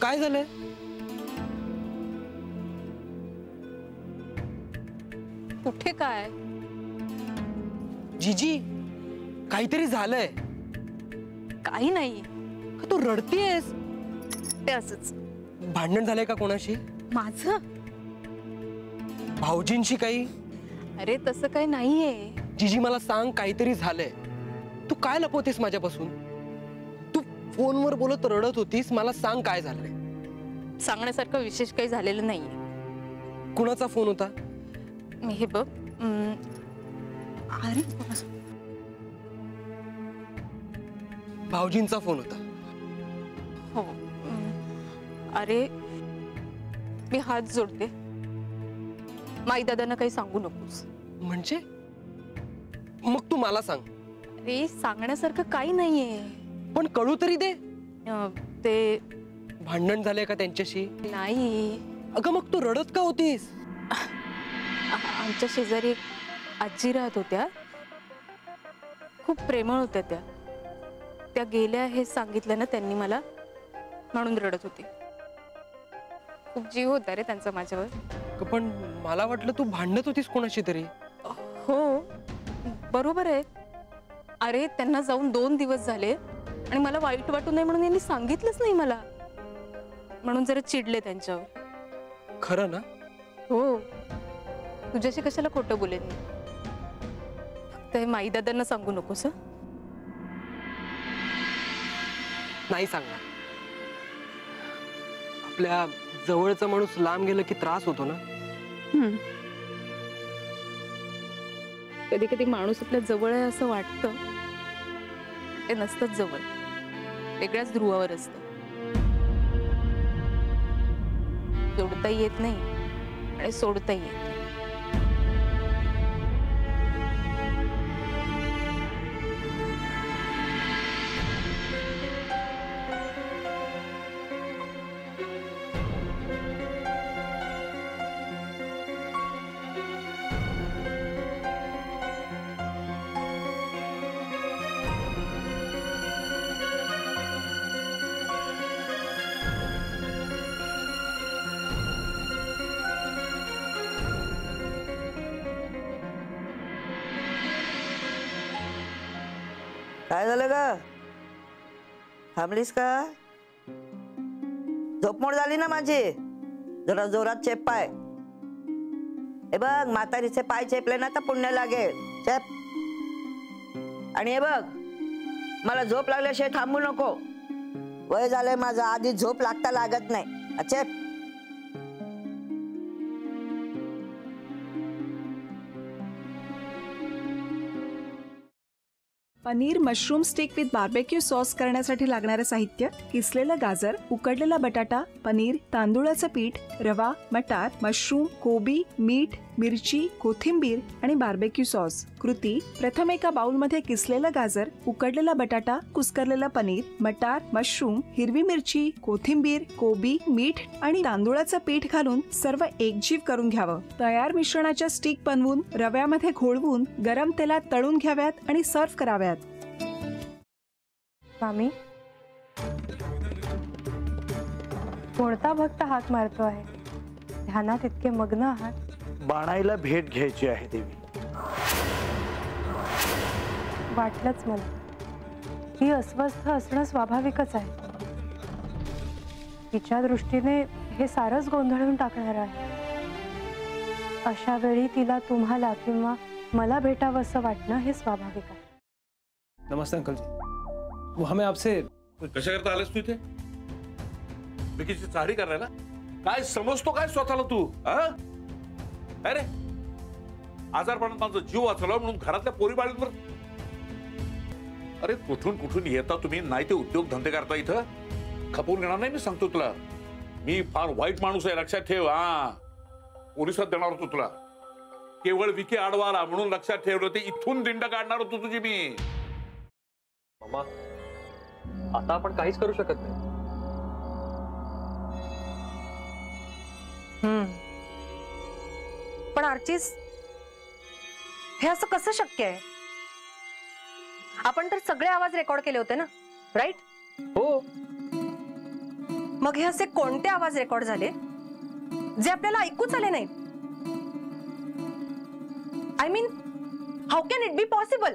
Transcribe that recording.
काय झालंय? कुठे काय? जीजी काहीतरी झालंय. काही नाही. तू रडतीयस? ते असंच. भांडण झालंय का कोणाशी? माझं? भाऊजींशी काही? अरे तसं काही नाहीये. जीजी मला सांग, काहीतरी झालंय. तू काय लपवतेस माझ्यापासून? तू फोनवर बोलत रडत होतीस, मला सांग काय झालंय. सांगण्यासारखं विशेष काही झालेलं नाहीये. कुणाचा फोन होता? मी हे बघ. अरे भाऊजींचा फोन होता. हो. अरे मी हात जोडते. माई दादांना काही सांगू नकोस. म्हणजे? मग तू मला सांग. अरे सांगण्यासारखं काही नाहीये. पण कळू तरी दे. ते भांडण झालंय का त्यांच्याशी? नाही. अगं मग तू रडत का होतीस? आमच्या शेजारी आजी राहत होत्या. खूप प्रेमळ होत्या त्या. त्या गेल्या हे सांगितलं ना त्यांनी मला, म्हणून रडत होती. खूप जीव होता रे त्यांचा माझ्यावर. पण मला वाटलं तू भांडत होतीस कोणाशी तरी. हो बरोबर आहे. अरे त्यांना जाऊन 2 दिवस झाले आणि मला वाईट वाटू नये म्हणून यांनी सांगितलंच नाही मला, म्हणून जरा चिडले त्यांच्यावर. खरं ना? हो. तुझ्याशी कशाला खोटं बोलेन मी. फक्त हे माई दादांना सांगू नकोस. नाही सांगणार. आपल्या जवळचा माणूस लांब गेलं की त्रास होतो ना. कधी कधी माणूस आपल्या जवळ आहे असं वाटतं, ते नसतंच जवळ. वेगळ्याच ध्रुवावर असतं. जोडताही येत नाही आणि सोडताही येत नाही. काय झालं ग? थांबलीस का? झोपमोड झाली ना माझी? जरा जोरात चेप पाय. हे बघ, म्हातारीचे पाय चेपले ना तर पुण्य लागेल. चेप. आणि हे बघ, मला झोप लागल्याशिवाय थांबू नको. वय झालंय माझं, आधी झोप लागता लागत नाही. चेप. Paneer mushroom stick with barbecue sauce करण्यासाठी लागणारे साहित्य: किसलेलं गाजर, उकडलेला बटाटा, पनीर, तांदूळाचं पीठ, रवा, मटार, मशरूम, कोबी, मीठ, मिरची, कोथिंबीर आणि बार्बेक्यू सॉस. कृती: प्रथम एका बाउलमध्ये किसलेलं गाजर, उकडलेला बटाटा, कुस्करलेलं पनीर, मटार, मशरूम, हिरवी मिरची, कोथिंबीर, कोबी, मीठ आणि तांदूळाचं पीठ घालून सर्व एकजीव करून घ्यावं. तयार मिश्रणाच्या स्टिक बनवून रव्यामध्ये घोळवून गरम तेलात तळून घ्याव्यात आणि सर्व्ह कराव्यात. मामी, कोणता भक्त हाक मारतो आहे? ध्यानात इतके मग्न आहात. बाणाईला भेट घ्यायची आहे देवी. वाटलंच मला. ती अस्वस्थ असणं स्वाभाविकच आहे. तिच्या दृष्टीने हे सारंच गोंधळून टाकणार आहे. अशा वेळी तिला तुम्हाला किंवा मला भेटावं असं वाटणं हे स्वाभाविक आहे. नमस्ते अंकल जी. वो हमें आपसे. कशा करता आलेस तू इथे? विकीची चाहरी करायला? काय समजतो काय स्वतःला तू? अरे आजारपणात माझा जीव वाचला म्हणून घरातल्या पोरी बाळींवर. अरे कुठून कुठून येता तुम्ही? नाही ते उद्योग धंदे करता इथं. खपवून घेणार नाही मी सांगतो तुला. मी फार वाईट माणूस आहे, लक्षात ठेव. पोलिसात देणार होतो तुला. केवळ विकी आडवाला म्हणून लक्षात ठेवलं. ते इथून दिंड काढणार होतो तुझी मी. मामा, आता आपण काहीच करू शकत नाही. पण आर्चीज, हे असं कसं शक्य आहे? आपण तर सगळे आवाज रेकॉर्ड केले होते ना, राईट? हो, मग हे असे कोणते आवाज रेकॉर्ड झाले जे आपल्याला ऐकूच आले नाहीत? I mean, how can it be possible?